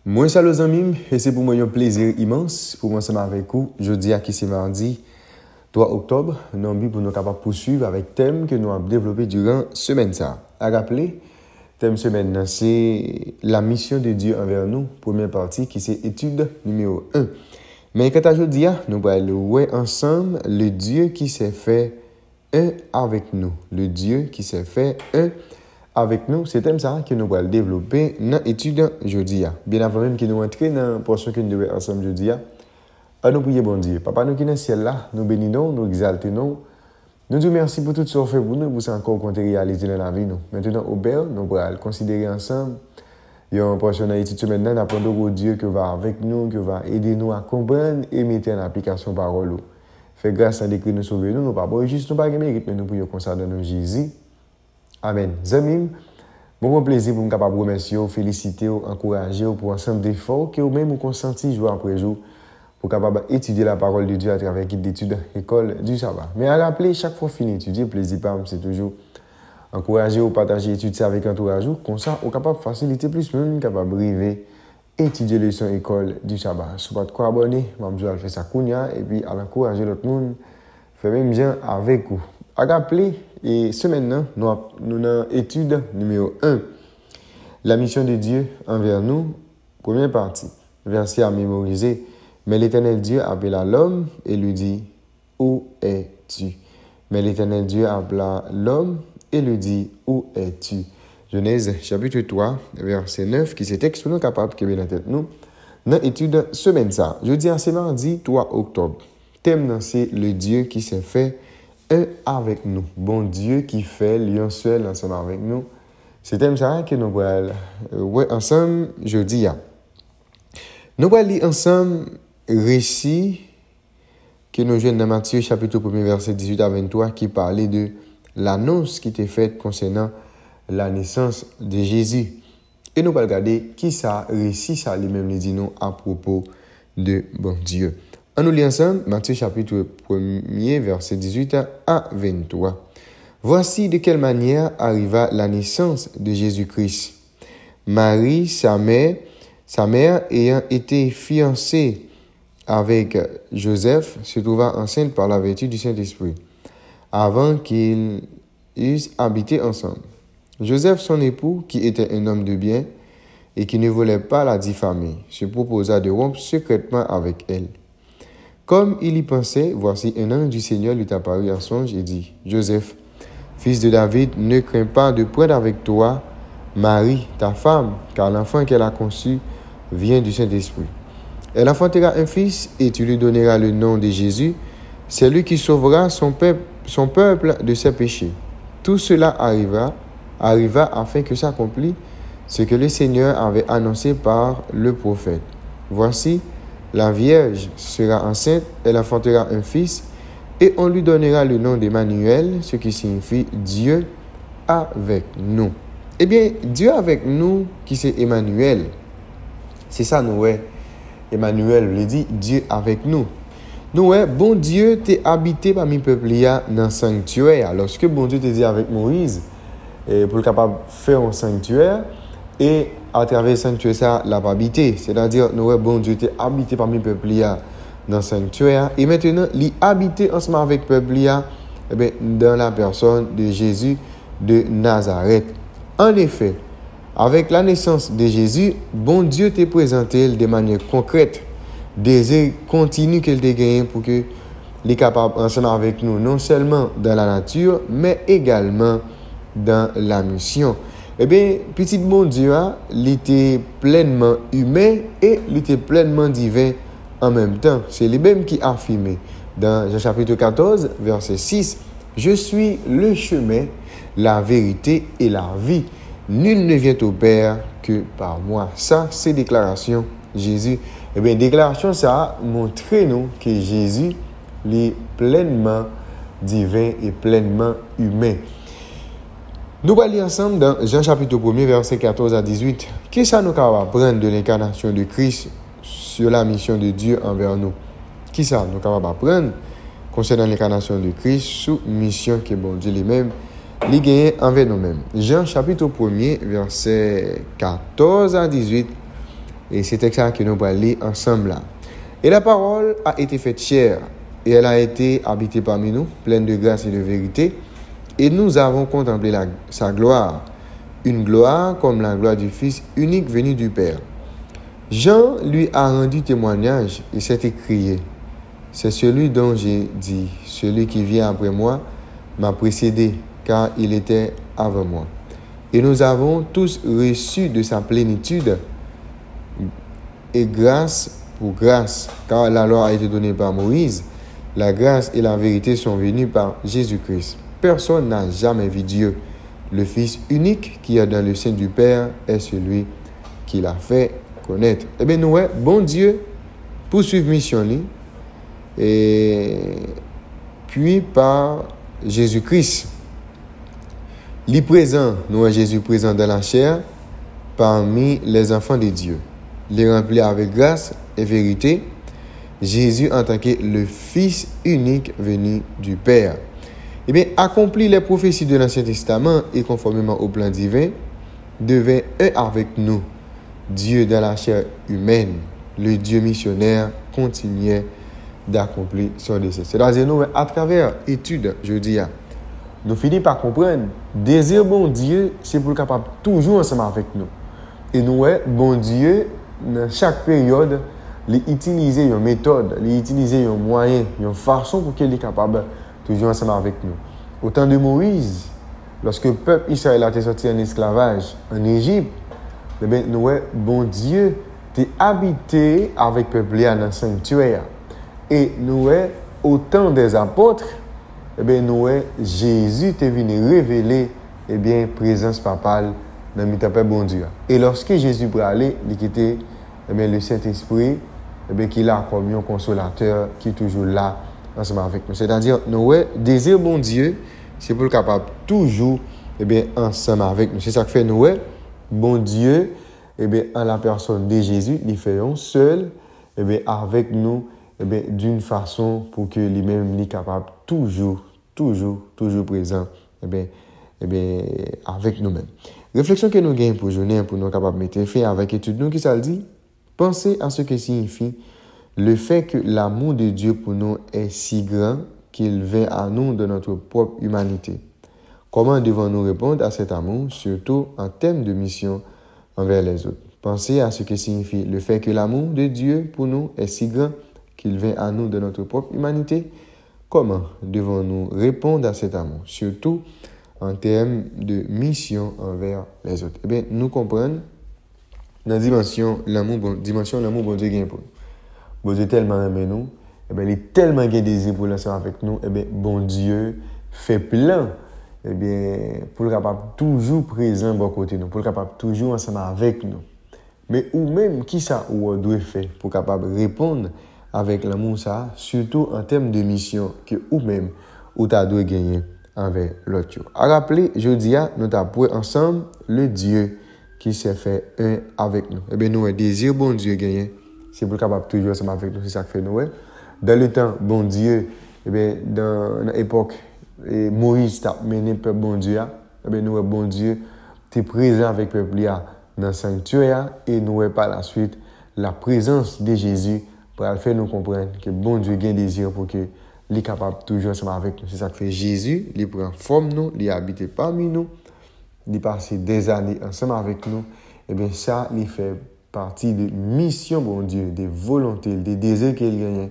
Moi, salut les amis, et c'est pour moi un plaisir immense pour moi ensemble avec vous. Jeudi, qui c'est mardi 3 octobre, nous avons pour nous capables poursuivre avec le thème que nous avons développé durant la semaine. À rappeler, thème semaine, c'est la mission de Dieu envers nous, première partie qui c'est étude numéro 1. Mais quand aujourd'hui, nous allons voir ensemble le Dieu qui s'est fait un avec nous. Le Dieu qui s'est fait un avec nous, c'est thème ça que nous allons développer dans l'étude aujourd'hui. Bien avant même que nous entrions dans la portion que nous devons ensemble aujourd'hui, nous prions bon Dieu. Papa, nous qui sommes dans le ciel là, nous bénissons, nous exaltons. Nous disons merci pour tout ce que vous faites pour nous, pour ça encore qu'on réalisé dans la vie. Maintenant, au Père, nous allons considérer ensemble. Il y a une portion dans l'étude maintenant, d'apprendre au Dieu qui va avec nous, qui va aider nous à comprendre et mettre en application parole. Fait grâce à l'écrit nous sauver nous, pas juste nous pas mérite, mais nous prions comme ça dans nos Jésus. Amen. Zamim, bon plaisir pour nous capable remercier, féliciter, encourager pour ensemble d'efforts que vous-même vous consentez jour après jour pour capable étudier la parole de Dieu à travers guide d'études école du sabbat. Mais à rappeler chaque fois fini étudier, plaisir c'est toujours encourager ou partager l'étude avec entourage comme ça on capable faciliter plus même capable arriver étudier les leçons école du sabbat. Si pas de quoi abonner, m'amjou fait ça kounya et puis à encourager l'autre monde faire même bien avec vous. À rappeler et ce maintenant, nous avons étude numéro 1. La mission de Dieu envers nous, première partie, verset à mémoriser. Mais l'Éternel Dieu appela l'homme et lui dit, où es-tu? Mais l'Éternel Dieu appela l'homme et lui dit, où es-tu? Genèse chapitre 3, verset 9, qui c'est texte nous capable de dans tête nous. Dans l'étude semaine ça. Jeudi c'est mardi 3 octobre. Thème c'est le Dieu qui s'est fait un avec nous. Bon Dieu qui fait lion seul ensemble avec nous. C'est thème ça que nous allons voir ensemble jeudi. Nous allons lire ensemble récit que nous jouons dans Matthieu chapitre 1 verset 18 à 23 qui parlait de l'annonce qui était faite concernant la naissance de Jésus. Et nous allons regarder qui ça récit ça lui-même nous dit nous à propos de bon Dieu. On nous lit ensemble Matthieu chapitre 1 verset 18 à 23. Voici de quelle manière arriva la naissance de Jésus-Christ. Marie, sa mère ayant été fiancée avec Joseph, se trouva enceinte par la vertu du Saint-Esprit, avant qu'ils eussent habité ensemble. Joseph, son époux, qui était un homme de bien et qui ne voulait pas la diffamer, se proposa de rompre secrètement avec elle. Comme il y pensait, voici un ange du Seigneur lui apparut en songe et dit, Joseph, fils de David, ne crains pas de prendre avec toi Marie, ta femme, car l'enfant qu'elle a conçu vient du Saint-Esprit. Elle enfantera un fils et tu lui donneras le nom de Jésus. C'est lui qui sauvera son peuple de ses péchés. Tout cela arriva afin que s'accomplisse ce que le Seigneur avait annoncé par le prophète. Voici, la Vierge sera enceinte, elle enfantera un fils, et on lui donnera le nom d'Emmanuel, ce qui signifie Dieu avec nous. Eh bien, Dieu avec nous, qui c'est Emmanuel. C'est ça, nous, ouais. Emmanuel, le dit Dieu avec nous. Nous, ouais, bon Dieu t'est habité parmi le peuple dans le sanctuaire. Lorsque bon Dieu t'est dit avec Moïse, pour le capable de faire un sanctuaire, et à travers le sanctuaire, ça l'a habité. C'est-à-dire, nous, bon Dieu t'est habité parmi le peuple dans le sanctuaire. Et maintenant, il est habité ensemble avec le peuple dans la personne de Jésus de Nazareth. En effet, avec la naissance de Jésus, bon Dieu t'a présenté de manière concrète des continue qu'il t'a gagné pour que les capables ensemble avec nous, non seulement dans la nature, mais également dans la mission. Eh bien, petit bon Dieu, il était pleinement humain et il était pleinement divin en même temps. C'est lui-même qui a affirmé dans Jean chapitre 14, verset 6, « Je suis le chemin, la vérité et la vie. Nul ne vient au Père que par moi. » Ça, c'est déclaration Jésus. Eh bien, déclaration, ça a montré nous que Jésus est pleinement divin et pleinement humain. Nous allons lire ensemble dans Jean chapitre 1, verset 14 à 18. Qu'est-ce que nous allons apprendre de l'incarnation de Christ sur la mission de Dieu envers nous? Qui ça nous allons apprendre concernant l'incarnation de Christ sous mission que bon Dieu lui-même les gagner envers nous-mêmes. Jean chapitre 1, verset 14 à 18. Et c'est ça que nous allons lire ensemble là. Et la parole a été faite chair, et elle a été habitée parmi nous, pleine de grâce et de vérité. Et nous avons contemplé sa gloire, une gloire comme la gloire du Fils unique venu du Père. Jean lui a rendu témoignage et s'est écrié. C'est celui dont j'ai dit, celui qui vient après moi m'a précédé, car il était avant moi. Et nous avons tous reçu de sa plénitude et grâce pour grâce, car la loi a été donnée par Moïse, la grâce et la vérité sont venues par Jésus-Christ. Personne n'a jamais vu Dieu. Le Fils unique qui est dans le sein du Père est celui qui l'a fait connaître. Eh bien, nous, bon Dieu, poursuivre mission, et puis par Jésus-Christ. Il est présent, nous, Jésus présent dans la chair, parmi les enfants de Dieu. Il est rempli avec grâce et vérité. Jésus en tant que le Fils unique venu du Père. Eh bien, accomplit les prophéties de l'Ancien Testament et conformément au plan divin, devint un avec nous. Dieu dans la chair humaine, le Dieu missionnaire, continuait d'accomplir son dessein. C'est-à-dire, nous, à travers l'étude, je dis, nous finissons par comprendre, désir bon Dieu, c'est pour le capable toujours ensemble avec nous. Et nous, bon Dieu, dans chaque période, il utilise une méthode, il utilise un moyen, une façon pour qu'il soit capable toujours ensemble avec nous. Au temps de Moïse, lorsque le peuple Israël a été sorti en esclavage en Égypte, eh bien, nous, bon Dieu, t'es habité avec le peuple dans le sanctuaire. Et nous, au temps des apôtres, eh bien, nous, Jésus t'est venu révéler, eh bien, présence papale dans le temple bon Dieu. Et lorsque Jésus peut aller, il quittait, eh bien, le Saint-Esprit, eh bien, qui a comme un consolateur qui est toujours là ensemble avec nous. C'est-à-dire, nous, désir bon Dieu, c'est pour le capable toujours, eh bien, ensemble avec nous. C'est ça que fait nous, bon Dieu, eh bien, en la personne de Jésus, il fait un seul, eh bien, avec nous, eh bien, d'une façon pour que lui-même soit capable toujours présent, eh bien, avec nous-mêmes. Réflexion que nous gagnons pour journée, pour nous capables de mettre fin avec étude, nous qui ça le dit, pensez à ce que signifie le fait que l'amour de Dieu pour nous est si grand qu'il vient à nous de notre propre humanité. Comment devons-nous répondre à cet amour, surtout en termes de mission envers les autres? Pensez à ce que signifie le fait que l'amour de Dieu pour nous est si grand qu'il vient à nous de notre propre humanité. Comment devons-nous répondre à cet amour, surtout en termes de mission envers les autres? Eh bien, nous comprenons dans la dimension l'amour bon Dieu gagne pour nous. Bon Dieu tellement aimé nous, eh bien, il est tellement gain désir pour l'ensemble avec nous, eh bien, bon Dieu fait plein, eh bien, pour le capable toujours présent bon côté nous, pour le capable toujours ensemble avec nous. Mais ou même qui ça ou doit faire pour capable répondre avec l'amour ça, surtout en termes de mission que ou même ou t'as doit gagner envers l'autre. À rappeler, jeudi nous t'avons ensemble le Dieu qui s'est fait un avec nous. Eh bien, nous un désir bon Dieu gagner, c'est pour capable toujours ensemble avec nous, c'est ça que fait nous. Dans le temps bon Dieu, eh bien dans l'époque Moïse t'a mené peuple bon Dieu, eh bien nous bon Dieu t'es présent avec le peuple dans le sanctuaire et nous par la suite la présence de Jésus pour faire nous comprendre que bon Dieu a un désir pour que il est capable toujours ensemble avec nous. C'est ça que fait Jésus, il prend forme nous, il habite parmi nous, il passe des années ensemble avec nous. Et bien ça, il fait partie de mission bon Dieu, des volontés, des désirs qu'il gagne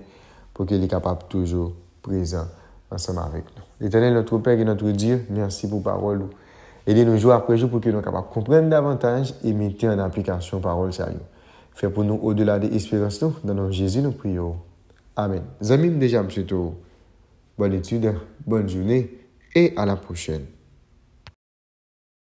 pour qu'il est capable toujours présent ensemble avec nous. L'Éternel, notre Père et notre Dieu, merci pour la parole. Aidez-nous jour après jour pour que nous soyons capables de comprendre davantage et mettre en application la parole sérieuse. Fais pour nous au-delà des espérances, nous, dans notre Jésus, nous prions. Amen. Amis, déjà, monsieur, bonne étude, bonne journée et à la prochaine.